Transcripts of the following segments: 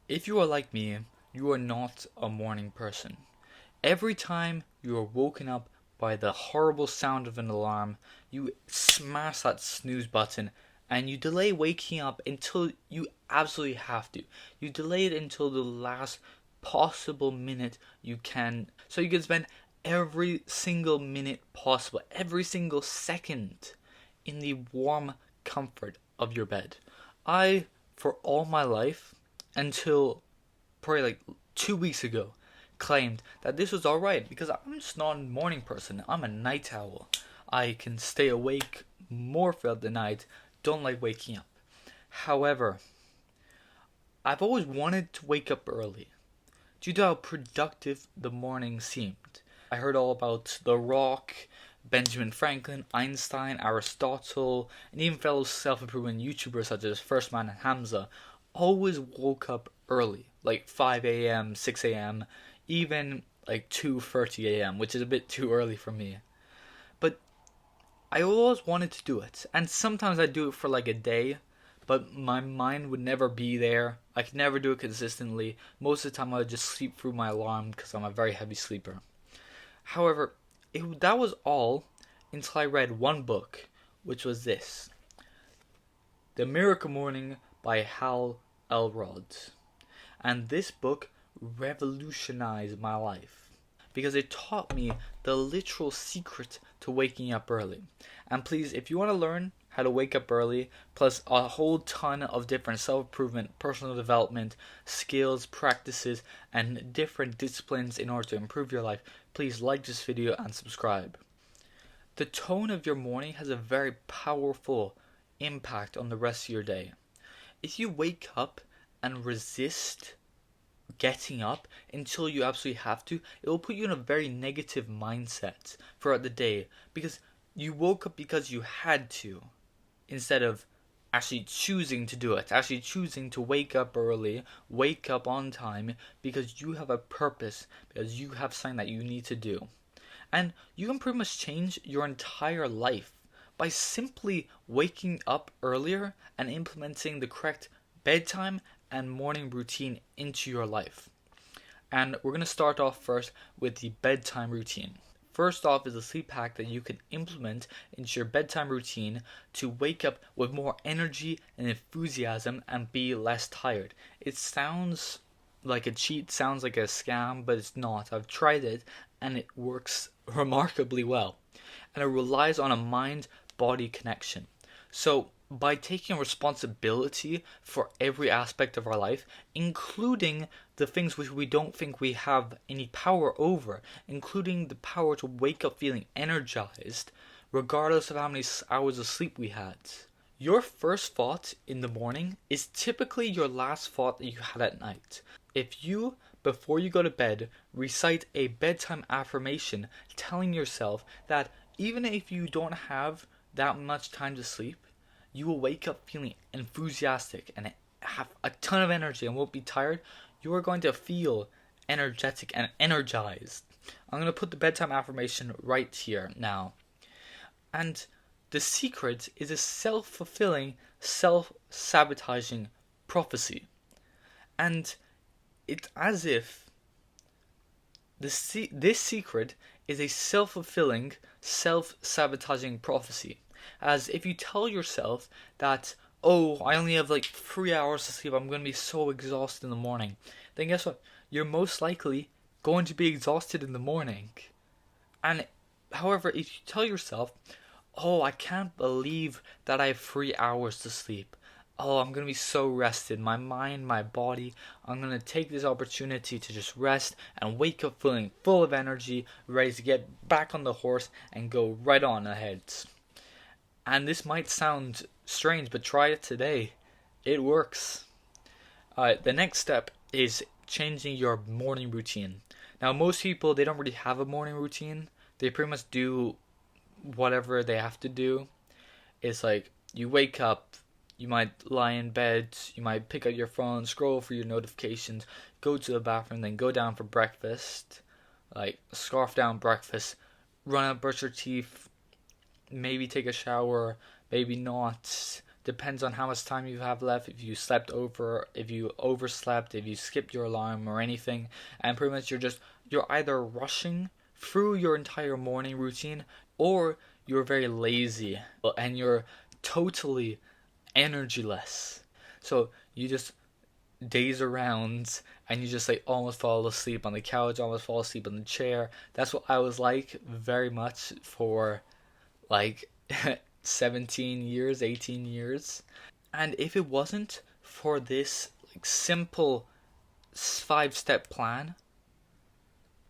If you are like me, you are not a morning person. Every time you are woken up by the horrible sound of an alarm, you smash that snooze button and you delay waking up until you absolutely have to. You delay it until the last possible minute you can, so you can spend every single minute possible, every single second in the warm comfort of your bed. I, for all my life, until probably like 2 weeks ago, claimed that this was alright because I'm just not a morning person. I'm a night owl. I can stay awake more throughout the night, don't like waking up. However, I've always wanted to wake up early due to how productive the morning seemed. I heard all about The Rock, Benjamin Franklin, Einstein, Aristotle, and even fellow self-improvement YouTubers such as First Man and Hamza always woke up early, like 5 a.m., 6 a.m., even like 2:30 a.m., which is a bit too early for me. But I always wanted to do it, and sometimes I do it for like a day, but my mind would never be there. I could never do it consistently. Most of the time I would just sleep through my alarm because I'm a very heavy sleeper. However, that was all until I read one book, which was this: The Miracle Morning by Hal Elrod. And this book revolutionized my life because it taught me the literal secret to waking up early. And please, if you want to learn how to wake up early, plus a whole ton of different self-improvement, personal development, skills, practices, and different disciplines in order to improve your life, please like this video and subscribe. The tone of your morning has a very powerful impact on the rest of your day. If you wake up and resist getting up until you absolutely have to, it will put you in a very negative mindset throughout the day because you woke up because you had to instead of actually choosing to do it, actually choosing to wake up early, wake up on time because you have a purpose, because you have something that you need to do. And you can pretty much change your entire life by simply waking up earlier and implementing the correct bedtime and morning routine into your life. And we're going to start off first with the bedtime routine. First off is a sleep hack that you can implement into your bedtime routine to wake up with more energy and enthusiasm and be less tired. It sounds like a cheat, sounds like a scam, but it's not. I've tried it and it works remarkably well. And it relies on a mind-body connection. So by taking responsibility for every aspect of our life, including the things which we don't think we have any power over, including the power to wake up feeling energized, regardless of how many hours of sleep we had. Your first thought in the morning is typically your last thought that you had at night. If you, before you go to bed, recite a bedtime affirmation telling yourself that even if you don't have that much time to sleep, you will wake up feeling enthusiastic and have a ton of energy and won't be tired, you are going to feel energetic and energized. I'm going to put the bedtime affirmation right here now. And the secret is a self-fulfilling, self-sabotaging prophecy. And it's as if this secret is a self-fulfilling, self-sabotaging prophecy. As if you tell yourself that, oh, I only have like 3 hours to sleep, I'm going to be so exhausted in the morning, then guess what? You're most likely going to be exhausted in the morning. And however, if you tell yourself, oh, I can't believe that I have 3 hours to sleep. Oh, I'm going to be so rested. My mind, my body. I'm going to take this opportunity to just rest and wake up feeling full of energy, ready to get back on the horse and go right on ahead. And this might sound strange, but try it today. It works. The next step is changing your morning routine. Now, most people, they don't really have a morning routine. They pretty much do whatever they have to do. It's like you wake up, you might lie in bed, you might pick up your phone, scroll through your notifications, go to the bathroom, then go down for breakfast, like scarf down breakfast, run out, brush your teeth, maybe take a shower, maybe not, Depends on how much time you have left, if you slept over, if you overslept, if you skipped your alarm or anything. And pretty much you're either rushing through your entire morning routine, or you're very lazy and you're totally energyless. So you just daze around and you just like almost fall asleep on the couch, almost fall asleep on the chair. That's what I was like very much for like 17 years, 18 years. And if it wasn't for this like simple 5-step plan,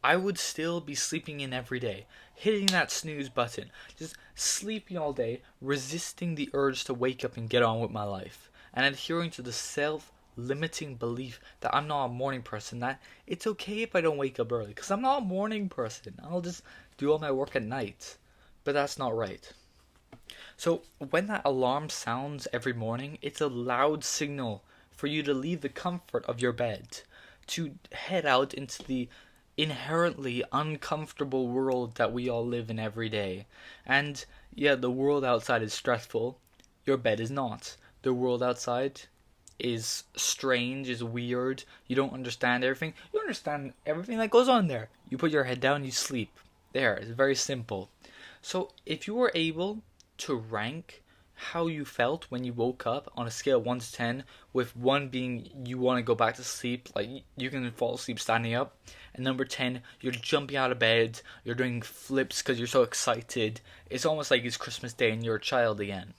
I would still be sleeping in every day, hitting that snooze button, just sleeping all day, resisting the urge to wake up and get on with my life, and adhering to the self-limiting belief that I'm not a morning person, that it's okay if I don't wake up early, because I'm not a morning person. I'll just do all my work at night. But that's not right. So when that alarm sounds every morning, it's a loud signal for you to leave the comfort of your bed, to head out into the inherently uncomfortable world that we all live in every day. And yeah, the world outside is stressful. Your bed is not. The world outside is strange, is weird. You don't understand everything. You understand everything that goes on there. You put your head down, you sleep. There, it's very simple. So if you were able to rank how you felt when you woke up on a scale of 1 to 10, with 1 being you want to go back to sleep, like you can fall asleep standing up, and number 10, you're jumping out of bed, you're doing flips because you're so excited. It's almost like it's Christmas Day and you're a child again.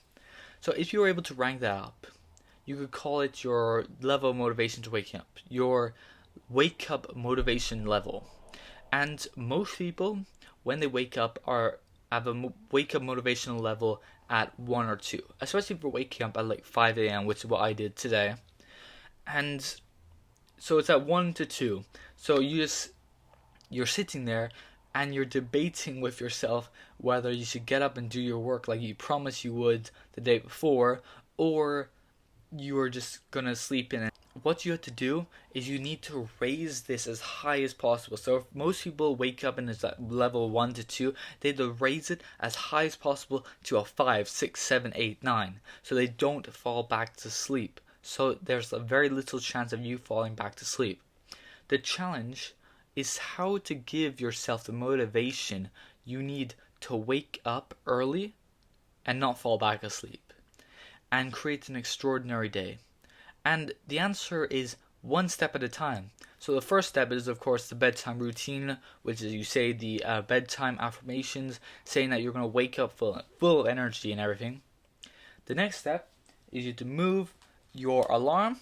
So if you were able to rank that up, you could call it your level of motivation to waking up, your wake up motivation level. And most people, when they wake up, have a wake up motivational level at 1 or 2, especially if you're waking up at like 5 a.m., which is what I did today. And so it's at 1 to 2. So you're sitting there and you're debating with yourself whether you should get up and do your work like you promised you would the day before, or you are just gonna sleep in it. What you have to do is you need to raise this as high as possible. So if most people wake up and it's at level 1 to 2, they have to raise it as high as possible to a 5, 6, 7, 8, 9, so they don't fall back to sleep. So there's a very little chance of you falling back to sleep. The challenge is how to give yourself the motivation you need to wake up early and not fall back asleep, and create an extraordinary day. And the answer is one step at a time. So the first step is, of course, the bedtime routine, which is you say the bedtime affirmations, saying that you're going to wake up full of energy and everything. The next step is you to move your alarm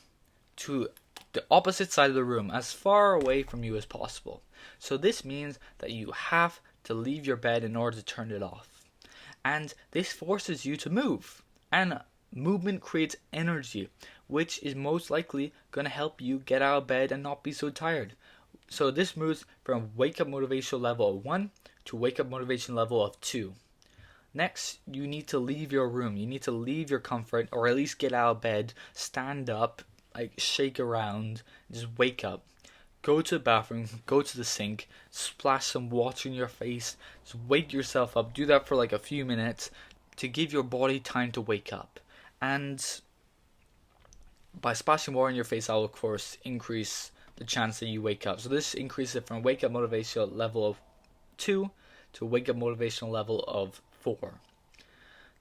to the opposite side of the room, as far away from you as possible. So this means that you have to leave your bed in order to turn it off. And this forces you to move. And movement creates energy, which is most likely going to help you get out of bed and not be so tired. So this moves from wake up motivation level of 1 to wake up motivation level of 2. Next, you need to leave your room. You need to leave your comfort, or at least get out of bed, stand up, like shake around, just wake up. Go to the bathroom, go to the sink, splash some water in your face, just wake yourself up. Do that for like a few minutes to give your body time to wake up. And by splashing water in your face, I'll of course increase the chance that you wake up. So this increases it from wake up motivational level of 2 to wake up motivational level of 4.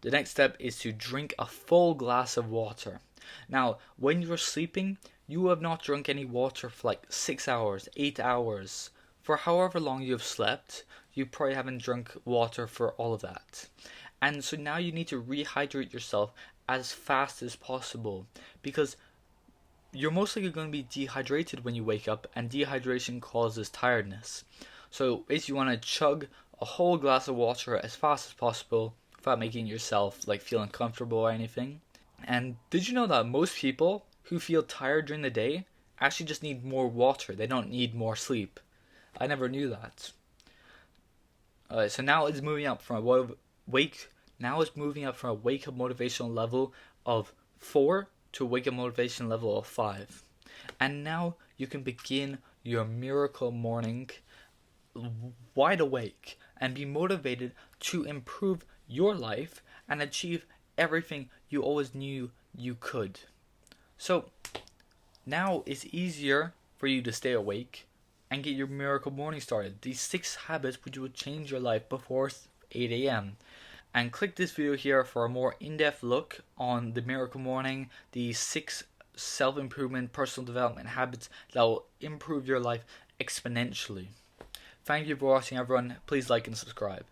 The next step is to drink a full glass of water. Now, when you're sleeping, you have not drunk any water for like 6 hours, 8 hours. For however long you have slept, you probably haven't drunk water for all of that. And so now you need to rehydrate yourself as fast as possible, because you're most likely going to be dehydrated when you wake up, and dehydration causes tiredness. So if you want to chug a whole glass of water as fast as possible without making yourself like feel uncomfortable or anything. And did you know that most people who feel tired during the day actually just need more water? They don't need more sleep. I never knew that. So now it's moving up from a wake up motivational level of 4 to a wake up motivation level of 5. And now you can begin your miracle morning wide awake and be motivated to improve your life and achieve everything you always knew you could. So now it's easier for you to stay awake and get your miracle morning started. These 6 habits which will change your life before 8 a.m. And click this video here for a more in-depth look on the miracle morning, these 6 self-improvement, personal development habits that will improve your life exponentially. Thank you for watching, everyone. Please like and subscribe.